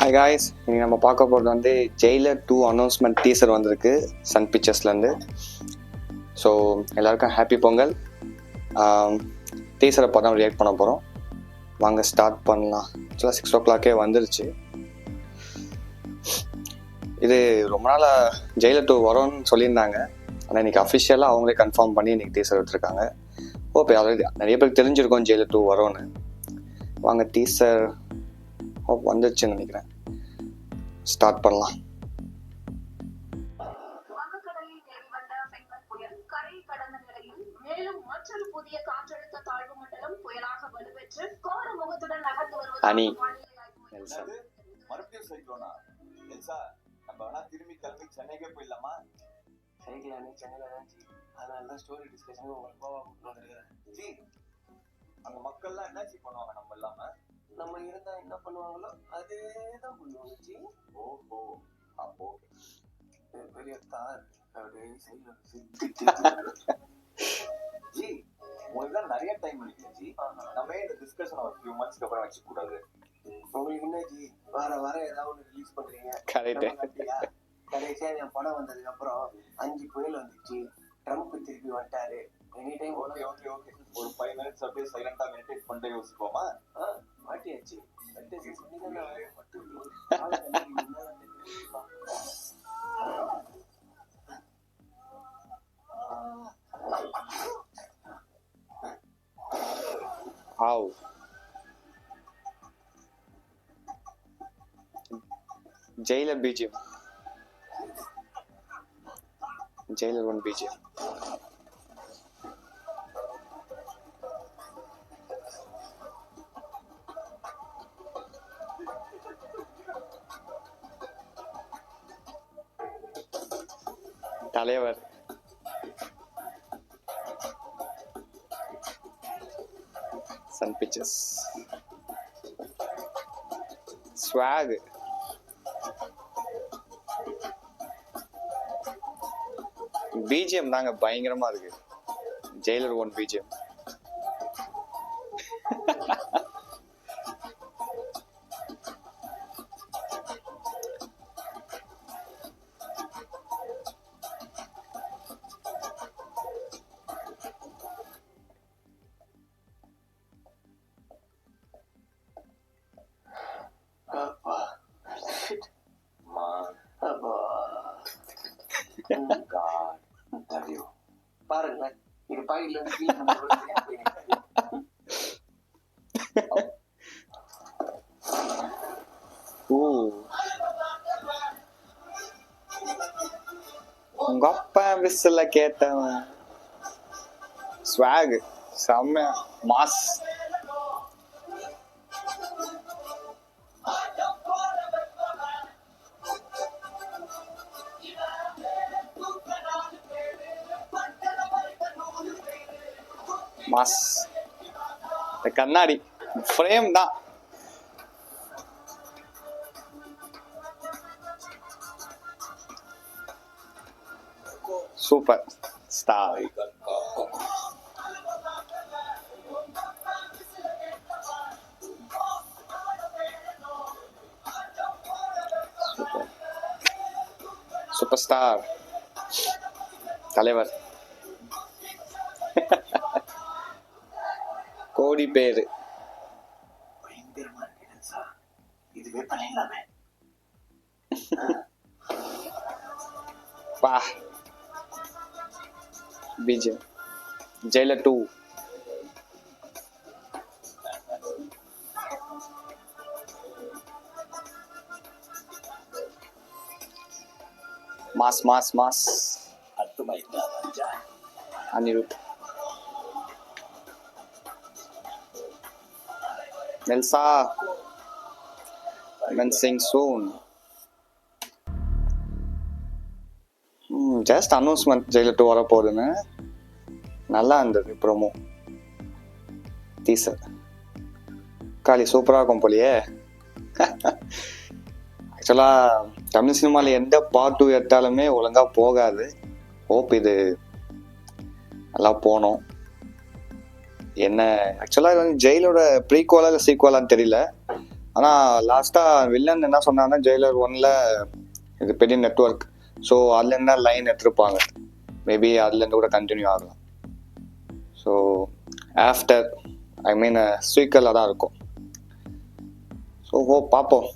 Hi guys, இன்னைக்கு நம்ம பார்க்க போகிறது வந்து ஜெயிலர் 2 அனௌன்ஸ்மெண்ட் டீசர் வந்திருக்கு சன் பிக்சர்ஸ்லேருந்து. ஸோ எல்லாருக்கும் ஹாப்பி பொங்கல். டீசரை பார்த்தா ரியாக்ட் பண்ண போகிறோம். வாங்க ஸ்டார்ட் பண்ணலாம். ஆக்சுவலாக 6 o'clock வந்துருச்சு. இது ரொம்ப நாளாக ஜெயிலர் 2 வரும்னு சொல்லியிருந்தாங்க. ஆனால் இன்றைக்கி அஃபிஷியலாக அவங்களே கன்ஃபார்ம் பண்ணி இன்றைக்கி டீசர் எடுத்துருக்காங்க. இப்போ ஆல்ரெடி நிறைய பேருக்கு தெரிஞ்சிருக்கோம் ஜெயிலர் 2 வரும்னு. வாங்க டீசர் வந்துருச்சுன்னு நினைக்கிறேன். ஸ்டார்ட் பண்ணலாம். அனி மறுபடியும் சைக்ளோனா எல்சா, நம்ம வேணா திரும்பி கிளம்பி சென்னைக்கே போயிடலாமா? சைக்கிளானே சென்னையில தான் ஜி. அதனால தான் ஸ்டோரி டிஸ்கஷன் உங்களுக்கு கோவா கூப்பிட்டு வந்துருக்கேன் ஜி. அங்க மக்கள்லாம் என்ன ஜி பண்ணுவாங்க நம்ம இல்லாம? நம்ம இருந்தா என்ன பண்ணுவாங்களோ அதே தான் பண்ணுவாங்க ஜி. ஓஹோ, அப்போ பெரிய கார் அப்படியே சைக்கிள் ஜி. உங்களுக்கு தான் நிறைய டைம் இருக்கு ஜி. நம்ம இந்த டிஸ்கஷன் ஒரு ஃபியூ மந்த்ஸ்க்கு அப்புறம் வச்சுக்க கூடாது. உங்களுக்கு என்ன ஜி, வார ஏதாவது ஒன்று ரிலீஸ் பண்றீங்க? கரெக்ட். கடைசியா என் படம் வந்ததுக்கு அப்புறம் 5 புயல் வந்துச்சு. ட்ரம்ப் திருப்பி வந்துட்டாரு. Any time okay okay okay, ஒரு 5 minutes அப்படியே சைலண்டா மெடிடேட் பண்ணிட்டு யோசிப்போமா? மாட்டியாச்சு. ஆவ் ஜெயிலர் பிஜிஎம், ஜெயிலர் 1 பிஜிஎம். தலைவர் சன் பிக்சர்ஸ். ஸ்வாக் பிஜிஎம் தாங்க பயங்கரமா இருக்கு. Jailer 1 BGM. பாருங்க, இது பாயில உங்க அப்பா விசில கேட்டவன். ஸ்வாக் செம்ம மாஸ். மாஸ். இந்த கண்ணாடி ஃப்ரேம் தான். Super star. சூப்பர் ஸ்டார் தலைவர். கோடி பேரு. பயங்கரமா இருக்கு சார். இதுவே பண்ணிடலாமே. வா BGM Jailer 2. Mass mass mass. Anirudh. Elsa commencing soon. Just announcement Jailer 2 வரப்போகுதுன்னு. நல்லா இருந்தது ப்ரோமோ டீசர். காலி சூப்பராக இருக்கும் போலியே. ஆக்சுவலாக தமிழ் சினிமாவில் எந்த பார்ட் 2 எடுத்தாலுமே ஒழுங்காக போகாது. ஹோப் இது நல்லா போனோம். என்ன ஆக்சுவலாக இது வந்து ஜெயிலோட ப்ரீக்வலா இல்லை சீக்வலான்னு தெரியல. ஆனால் லாஸ்ட்டாக வில்லன் என்ன சொன்னாங்கன்னா ஜெயிலர் 1ல் இது பெரிய நெட்ஒர்க், ஸோ அதுலேருந்து தான் லைன் எடுத்துருப்பாங்க. மேபி அதுலேருந்து கூட கண்டினியூ ஆகலாம். ஸோ ஆஃப்டர் ஐ மீன் சீக்வலாக தான் இருக்கும். ஸோ பார்ப்போம்.